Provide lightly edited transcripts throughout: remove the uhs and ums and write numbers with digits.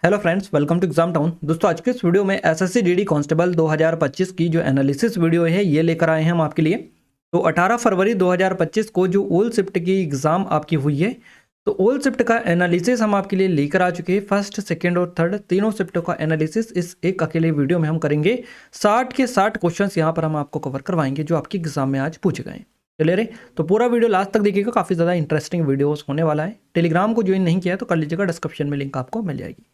Hello friends, welcome to exam town. दोस्तों, आज के इस वीडियो में एसएससी जीडी कांस्टेबल 2025 की जो एनालिसिस वीडियो है ये लेकर आए हैं हम आपके लिए। तो 18 फरवरी 2025 को जो ओल्ड शिफ्ट की एग्ज़ाम आपकी हुई है, तो ओल्ड शिफ्ट का एनालिसिस हम आपके लिए लेकर आ चुके हैं। फर्स्ट, सेकेंड और थर्ड तीनों शिफ्टों का एनालिसिस इस एक अकेले वीडियो में हम करेंगे। 60 के 60 क्वेश्चन यहाँ पर हम आपको कवर करवाएंगे जो आपकी एग्जाम में आज पूछे गए। चलिए रे, तो पूरा वीडियो लास्ट तक देखिएगा, काफ़ी ज़्यादा इंटरेस्टिंग वीडियोस होने वाला है। टेलीग्राम को ज्वाइन नहीं किया है तो कर लीजिएगा, डिस्क्रिप्शन में लिंक आपको मिल जाएगी।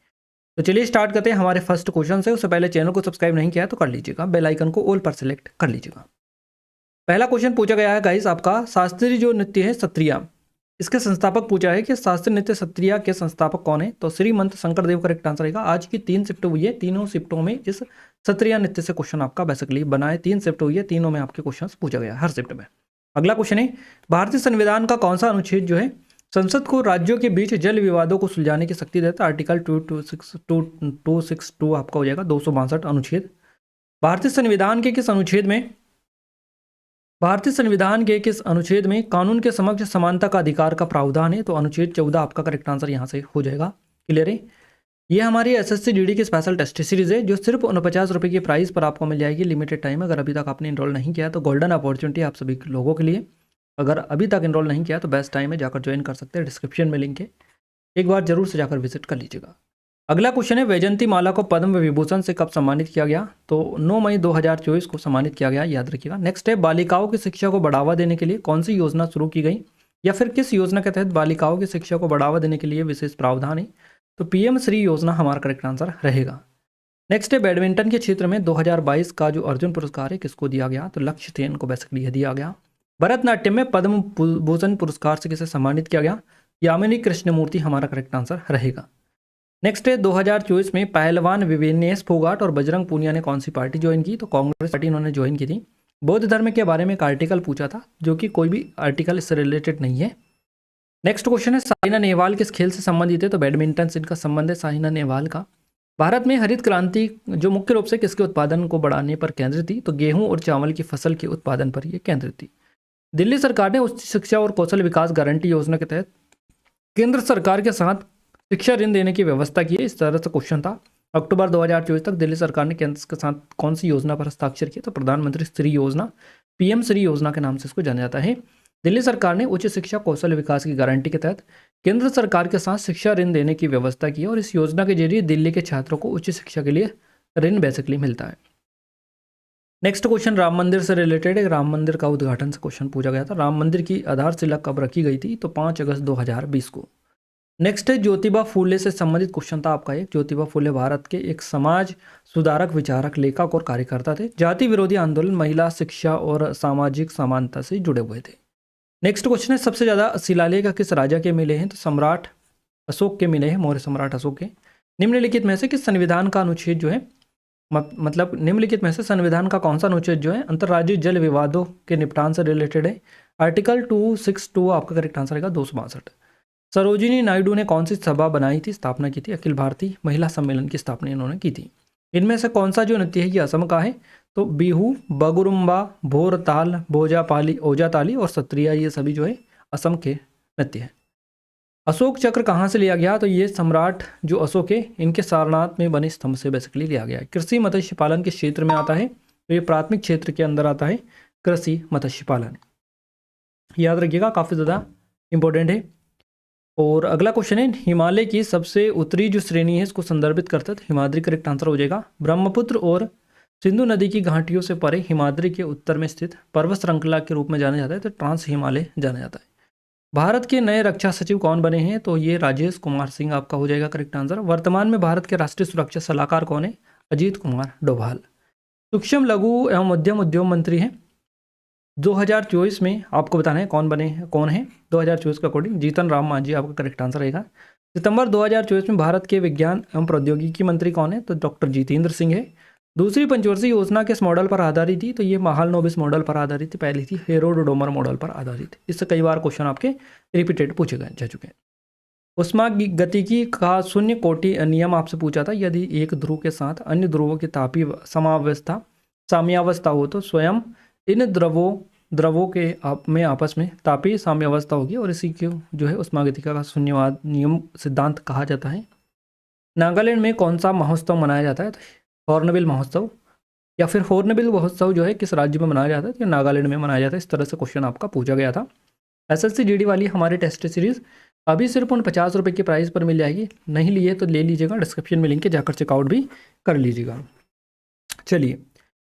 तो चलिए स्टार्ट करते हैं। हमारे फर्स्ट क्वेश्चन से उससे पहले चैनल को सब्सक्राइब नहीं किया है तो कर लीजिएगा, बेल आइकन को ऑल पर सेलेक्ट कर लीजिएगा। पहला क्वेश्चन पूछा गया है गाइस आपका, शास्त्रीय जो नृत्य है सत्रिया, इसके संस्थापक पूछा है कि शास्त्रीय नृत्य सत्रिया के संस्थापक कौन है। तो श्रीमंत शंकरदेव करेक्ट आंसर रहेगा। आज की 3 शिफ्ट हुई है, तीनों शिफ्टों में इस सत्रिया नृत्य से क्वेश्चन आपका बेसिकली बना है। 3 शिफ्ट हुई है, तीनों में आपके क्वेश्चन पूछा गया हर शिफ्ट में। अगला क्वेश्चन है, भारतीय संविधान का कौन सा अनुच्छेद जो है संसद को राज्यों के बीच जल विवादों को सुलझाने की शक्ति देता है। आर्टिकल 262 आपका हो जाएगा 262 अनुच्छेद। भारतीय संविधान के किस अनुच्छेद में कानून के समक्ष समानता का अधिकार का प्रावधान है। तो अनुच्छेद 14 आपका करेक्ट आंसर यहाँ से हो जाएगा। क्लियर है। ये हमारी एसएससी जीडी की स्पेशल टेस्ट सीरीज है जो सिर्फ 49 रुपये की प्राइस पर आपको मिल जाएगी। लिमिटेड टाइम, अगर अभी तक आपने इनरोल नहीं किया तो गोल्डन अपॉर्चुनिटी आप सभी लोगों के लिए। अगर अभी तक इनरोल नहीं किया तो बेस्ट टाइम है, जाकर ज्वाइन कर सकते हैं, डिस्क्रिप्शन में लिंक है, एक बार जरूर से जाकर विजिट कर लीजिएगा। अगला क्वेश्चन है, वैजयंती माला को पद्म विभूषण से कब सम्मानित किया गया। तो 9 मई 2024 को सम्मानित किया गया, याद रखिएगा। नेक्स्ट है, बालिकाओं की शिक्षा को बढ़ावा देने के लिए कौन सी योजना शुरू की गई, या फिर किस योजना के तहत बालिकाओं की शिक्षा को बढ़ावा देने के लिए विशेष प्रावधान है। तो पीएम श्री योजना हमारा करेक्ट आंसर रहेगा। नेक्स्ट है, बैडमिंटन के क्षेत्र में 2022 का जो अर्जुन पुरस्कार है किसको दिया गया। तो लक्ष्य सेन को बेसिकली दिया गया। भरतनाट्यम में पद्म भूषण पुरस्कार से किसे सम्मानित किया गया। यामिनी कृष्णमूर्ति हमारा करेक्ट आंसर रहेगा। नेक्स्ट है, 2024 में पहलवान विवेनेश फोगाट और बजरंग पूनिया ने कौन सी पार्टी ज्वाइन की। तो कांग्रेस पार्टी इन्होंने ज्वाइन की थी। बौद्ध धर्म के बारे में एक आर्टिकल पूछा था जो कि कोई भी आर्टिकल इससे रिलेटेड नहीं है। नेक्स्ट क्वेश्चन है, साइना नेहवाल किस खेल से संबंधित है। तो बैडमिंटन से इनका संबंध है साइना नेहवाल का। भारत में हरित क्रांति जो मुख्य रूप से किसके उत्पादन को बढ़ाने पर केंद्रित थी। तो गेहूं और चावल की फसल के उत्पादन पर यह केंद्रित थी। दिल्ली सरकार ने उच्च शिक्षा और कौशल विकास गारंटी योजना के तहत केंद्र सरकार के साथ शिक्षा ऋण देने की व्यवस्था की है। इस तरह से क्वेश्चन था। अक्टूबर 2024 तक दिल्ली सरकार ने केंद्र के साथ कौन सी योजना पर हस्ताक्षर किया। तो प्रधानमंत्री श्री योजना, पीएम श्री योजना के नाम से इसको जाना जाता है। दिल्ली सरकार ने उच्च शिक्षा कौशल विकास की गारंटी के तहत केंद्र सरकार के साथ शिक्षा ऋण देने की व्यवस्था की है, और इस योजना के जरिए दिल्ली के छात्रों को उच्च शिक्षा के लिए ऋण बेसिकली मिलता है। नेक्स्ट क्वेश्चन राम मंदिर से रिलेटेड है। राम मंदिर का उद्घाटन से क्वेश्चन पूछा गया था। राम मंदिर की आधारशिला कब रखी गई थी। तो 5 अगस्त 2020 को। नेक्स्ट है, ज्योतिबा फूले से संबंधित क्वेश्चन था आपका एक। ज्योतिबा फूले भारत के एक समाज सुधारक, विचारक, लेखक और कार्यकर्ता थे। जाति विरोधी आंदोलन, महिला शिक्षा और सामाजिक समानता से जुड़े हुए थे। नेक्स्ट क्वेश्चन है, सबसे ज़्यादा शिलालेख किस राजा के मिले हैं। तो सम्राट अशोक के मिले हैं, मौर्य सम्राट अशोक के। निम्नलिखित में से किस संविधान का अनुच्छेद जो है मतलब निम्नलिखित में से संविधान का कौन सा अनुच्छेद जो है अंतर्राज्यीय जल विवादों के निपटान से रिलेटेड है। आर्टिकल 262 आपका करेक्ट आंसर रहेगा 262। सरोजिनी नायडू ने कौन सी सभा बनाई थी, स्थापना की थी। अखिल भारतीय महिला सम्मेलन की स्थापना इन्होंने की थी। इनमें से कौन सा जो नृत्य है ये असम का है। तो बिहू, बगुरुम्बा, भोरताल, भोजापाली, ओजाताली और सत्रिया, ये सभी जो है असम के नृत्य हैं। अशोक चक्र कहाँ से लिया गया। तो ये सम्राट जो अशोक है इनके सारनाथ में बने स्तंभ से बेसिकली लिया गया है। कृषि मत्स्य पालन के क्षेत्र में आता है, तो ये प्राथमिक क्षेत्र के अंदर आता है कृषि मत्स्य पालन। याद रखिएगा, काफ़ी ज़्यादा इंपॉर्टेंट है। और अगला क्वेश्चन है, हिमालय की सबसे उत्तरी जो श्रेणी है इसको संदर्भित करता है। हिमाद्री करेक्ट आंसर हो जाएगा। ब्रह्मपुत्र और सिंधु नदी की घाटियों से परे हिमाद्री के उत्तर में स्थित पर्वत श्रृंखला के रूप में जाना जाता है, तो ट्रांस हिमालय जाना जाता है। भारत के नए रक्षा सचिव कौन बने हैं। तो ये राजेश कुमार सिंह आपका हो जाएगा करेक्ट आंसर। वर्तमान में भारत के राष्ट्रीय सुरक्षा सलाहकार कौन है। अजीत कुमार डोभाल। सूक्ष्म लघु एवं मध्यम उद्योग मंत्री हैं 2024 में, आपको बताना है कौन बने हैं, कौन है 2024 के अकॉर्डिंग। जीतन राम मांझी आपका करेक्ट आंसर रहेगा। सितंबर 2024 में भारत के विज्ञान एवं प्रौद्योगिकी मंत्री कौन है। तो डॉक्टर जितेंद्र सिंह है। दूसरी पंचवर्षीय योजना किस मॉडल पर आधारित थी। तो ये महालनोबिस मॉडल पर आधारित थी। पहली थी हेरोडोमर मॉडल पर आधारित। इससे कई बार क्वेश्चन आपके रिपीटेड पूछे गए जा चुके हैं। उष्मागतिकी का शून्य कोटि नियम आपसे पूछा था। यदि एक ध्रुव के साथ अन्य ध्रुवों की तापीय साम्यावस्था हो तो स्वयं इन द्रवों के में आपस में तापीय साम्यावस्था होगी, और इसी को जो है उष्मागतिका का शून्यवाद नियम सिद्धांत कहा जाता है। नागालैंड में कौन सा महोत्सव मनाया जाता है? तो हॉर्नबिल महोत्सव, या फिर हॉर्नबिल महोत्सव जो है किस राज्य में मनाया जाता है? तो नागालैंड में मनाया जाता है। इस तरह से क्वेश्चन आपका पूछा गया था। एसएससी जीडी वाली हमारी टेस्ट सीरीज़ अभी सिर्फ उन 50 रुपये की प्राइस पर मिल जाएगी। नहीं लिए तो ले लीजिएगा, डिस्क्रिप्शन में लिंक है, जाकर चेकआउट भी कर लीजिएगा। चलिए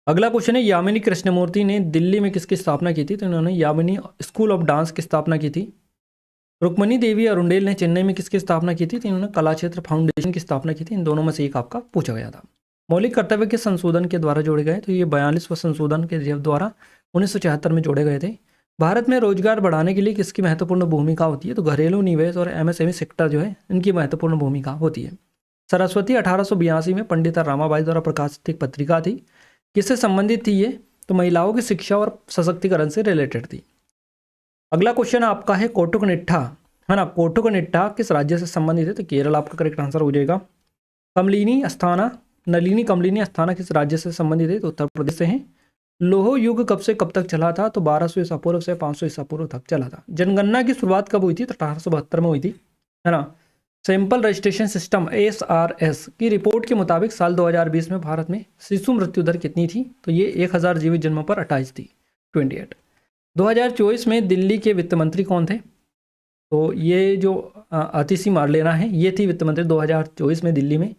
अगला क्वेश्चन है, यामिनी कृष्णमूर्ति ने दिल्ली में किसकी स्थापना की थी? तो इन्होंने यामिनी स्कूल ऑफ डांस की स्थापना की थी। रुक्मणी देवी अरुंडेल ने चेन्नई में किसकी स्थापना की थी? तो इन्होंने कला क्षेत्र फाउंडेशन की स्थापना की थी। इन दोनों में से एक आपका पूछा गया था। मौलिक कर्तव्य के संशोधन के द्वारा जोड़े गए, तो ये 42वां संशोधन के द्वारा 1976 में जोड़े गए थे। भारत में रोजगार बढ़ाने के लिए किसकी महत्वपूर्ण भूमिका होती है? तो घरेलू निवेश और एमएसएमई सेक्टर जो है इनकी महत्वपूर्ण भूमिका होती है। सरस्वती 1882 में पंडित रामाबाई द्वारा प्रकाशित एक पत्रिका थी। किससे संबंधित थी ये? तो महिलाओं की शिक्षा और सशक्तिकरण से रिलेटेड थी। अगला क्वेश्चन आपका है कोटुकनिट्ठा, है ना। कोटुकनिट्ठा किस राज्य से संबंधित है? तो केरल आपका करेक्ट आंसर हो जाएगा। कमलिनी अस्थाना, नलिनी कमलिनी अस्थाना किस राज्य से संबंधित है? तो उत्तर प्रदेश से है। लोह युग कब से कब तक चला था? तो 1200 ईसा पूर्व से 500 ईसा पूर्व तक चला था। जनगणना की शुरुआत कब हुई थी? तो 1872 में हुई थी, है ना। सैंपल रजिस्ट्रेशन सिस्टम SRS की रिपोर्ट के मुताबिक साल 2020 में भारत में शिशु मृत्यु दर कितनी थी? तो ये 1000 जीवित जन्मों पर 28 थी, 28। 2024 में दिल्ली के वित्त मंत्री कौन थे? तो ये जो आतिशी मारलेना है, ये थी वित्त मंत्री 2024 में दिल्ली में,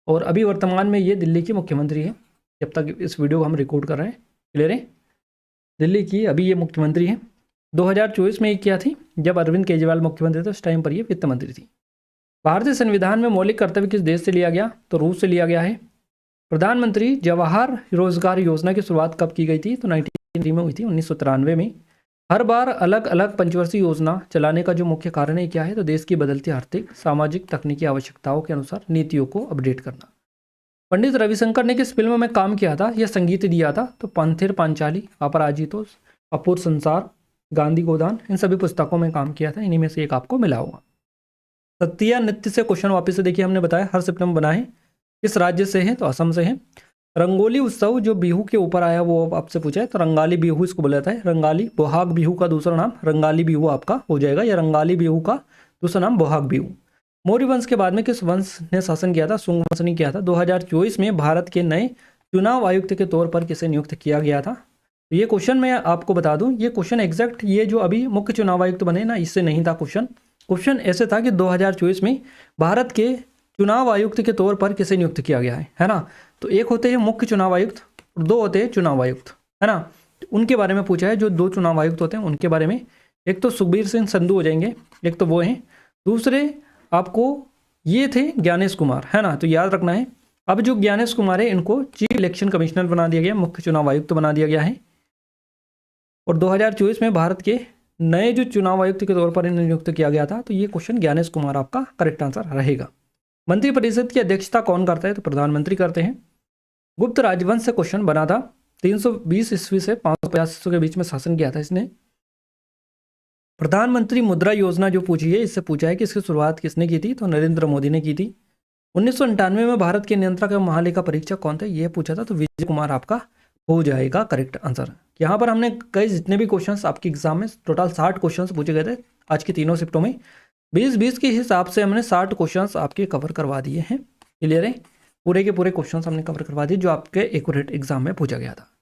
और अभी वर्तमान में ये दिल्ली की मुख्यमंत्री है जब तक इस वीडियो को हम रिकॉर्ड कर रहे हैं। क्लियर है? दिल्ली की अभी ये मुख्यमंत्री है। 2024 में ये क्या थी? जब अरविंद केजरीवाल मुख्यमंत्री थे उस टाइम पर ये वित्त मंत्री थी। भारतीय संविधान में मौलिक कर्तव्य किस देश से लिया गया? तो रूस से लिया गया है। प्रधानमंत्री जवाहर रोजगार योजना की शुरुआत कब की गई थी? तो 1993 में हुई थी, 1993 में। हर बार अलग अलग पंचवर्षीय योजना चलाने का जो मुख्य कारण है क्या है? तो देश की बदलती आर्थिक, सामाजिक, तकनीकी आवश्यकताओं के अनुसार नीतियों को अपडेट करना। पंडित रविशंकर ने किस फिल्म में काम किया था या संगीत दिया था? तो पंथिर पांचाली, अपराजितोस, अपूर्व संसार, गांधी गोदान, इन सभी पुस्तकों में काम किया था। इन्हीं में से एक आपको मिला होगा। सत्या नृत्य से क्वेश्चन वापस से देखिए, हमने बताया हर सितंबर बना है, किस राज्य से है? तो असम से है। रंगोली उत्सव जो बिहू के ऊपर आया वो आपसे पूछा है, तो रंगाली बिहू इसको बोला जाता है। रंगाली, बोहाग बिहू का दूसरा नाम रंगाली बिहू आपका हो जाएगा, या रंगाली बिहू का दूसरा नाम बोहाग बिहू। मौर्य वंश के बाद में किस वंश ने शासन किया था? शुंग वंश ने किया था। 2024 में भारत के नए चुनाव आयुक्त के तौर पर किसे नियुक्त किया गया था? तो ये क्वेश्चन मैं आपको बता दूं, ये क्वेश्चन एग्जैक्ट ये जो अभी मुख्य चुनाव आयुक्त बने ना, इससे नहीं था क्वेश्चन। क्वेश्चन ऐसे था कि 2024 में भारत के चुनाव आयुक्त के तौर पर किसे नियुक्त किया गया है ना। तो एक होते हैं मुख्य चुनाव आयुक्त और दो होते हैं चुनाव आयुक्त, है ना। उनके बारे में पूछा है, जो दो चुनाव आयुक्त होते हैं उनके बारे में। एक तो सुखबीर सिंह संधू हो जाएंगे, एक तो वो हैं। दूसरे आपको ये थे ज्ञानेश कुमार, है ना, तो याद रखना है। अब जो ज्ञानेश कुमार है इनको चीफ इलेक्शन कमिश्नर बना दिया गया, मुख्य चुनाव आयुक्त बना दिया गया है। और 2024 में भारत के नए जो चुनाव आयुक्त के तौर पर इन्हें नियुक्त किया गया था। तो ये क्वेश्चन ज्ञानेश कुमार आपका करेक्ट आंसर रहेगा। मंत्रिपरिषद की अध्यक्षता कौन करता है? तो प्रधानमंत्री करते हैं। गुप्त राजवंश से क्वेश्चन बना था, 320 ईस्वी से 550 ईस्वी के बीच में शासन किया था इसने। प्रधानमंत्री मुद्रा योजना जो पूछी है, इससे पूछा है कि इसकी शुरुआत किसने की थी? तो नरेंद्र मोदी ने की थी। 1999 में भारत के नियंत्रक एवं महालेखा परीक्षक कौन थे? ये पूछा था, तो विजय कुमार आपका हो जाएगा करेक्ट आंसर। यहाँ पर हमने कई जितने भी क्वेश्चंस आपके एग्जाम में टोटल 60 क्वेश्चंस पूछे गए थे आज की तीनों शिफ्टों में। 20-20 के हिसाब से हमने 60 क्वेश्चंस आपके कवर करवा दिए हैं। क्लियर है? पूरे के पूरे क्वेश्चंस हमने कवर करवा दिए जो आपके एक्यूरेट एग्जाम में पूछा गया था।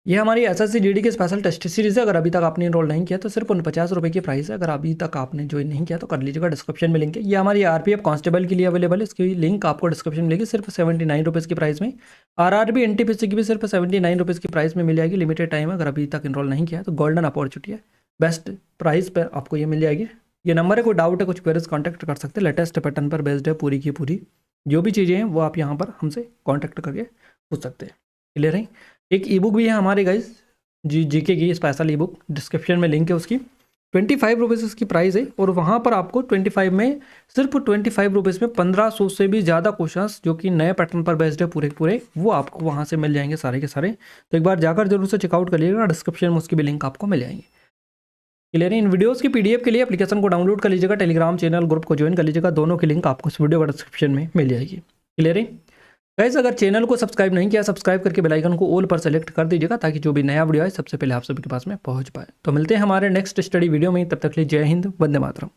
ये हमारी एसएससी जीडी के स्पेशल टेस्ट सीरीज है। अगर अभी तक आपने इनरोल नहीं किया तो सिर्फ 50 रुपये की प्राइस है। अगर अभी तक आपने ज्वाइन नहीं किया तो कर लीजिएगा, डिस्क्रिप्शन में लिंक है। ये हमारी आरपीएफ कांस्टेबल के लिए अवेलेबल है, इसकी लिंक आपको डिस्क्रिप्शन में मिलेगी सिर्फ 79 रुपीज़ की प्राइस में। आरआरबी एनटीपीसी की भी सिर्फ 79 रुपीज़ की प्राइस में मिल जाएगी। लिमिटेड टाइम है, अगर अभी तक इनरोल नहीं किया तो गोल्डन अपॉर्चुनिटी है, बेस्ट प्राइस पर आपको ये मिल जाएगी। ये नंबर है, कोई डाउट है कुछ क्वेरीज कॉन्टैक्ट कर सकते हैं। लेटेस्ट पैटर्न पर बेस्ड है पूरी की पूरी, जो भी चीज़ें हैं वो आप यहाँ पर हमसे कॉन्टैक्ट करके पूछ सकते हैं। क्लियर है? एक ई बुक भी है हमारे गाइस जीके की स्पेशल ई बुक, डिस्क्रिप्शन में लिंक है उसकी। 25 रुपीज़ इसकी प्राइस है, और वहाँ पर आपको 25 में सिर्फ 25 रुपीज़ में 1500 से भी ज़्यादा क्वेश्चंस जो कि नए पैटर्न पर बेस्ड है पूरे पूरे, वो आपको वहाँ से मिल जाएंगे सारे के सारे। तो एक बार जाकर जरूर से चेकआउट कर लीजिएगा, डिस्क्रिप्शन में उसकी भी लिंक आपको मिल जाएंगे। क्लियर है? इन वीडियोस की पीडीएफ के लिए एप्लीकेशन को डाउनलोड कर लीजिएगा, टेलीग्राम चैनल ग्रुप को ज्वाइन कर लीजिएगा, दोनों की लिंक आपको इस वीडियो का डिस्क्रिप्शन में मिल जाएगी। क्लियर है गाइस? अगर चैनल को सब्सक्राइब नहीं किया, सब्सक्राइब करके बेल आइकन को ऑल पर सेलेक्ट कर दीजिएगा ताकि जो भी नया वीडियो आए सबसे पहले आप सभी के पास में पहुंच पाए। तो मिलते हैं हमारे नेक्स्ट स्टडी वीडियो में, तब तक के लिए जय हिंद, वंदे मातरम।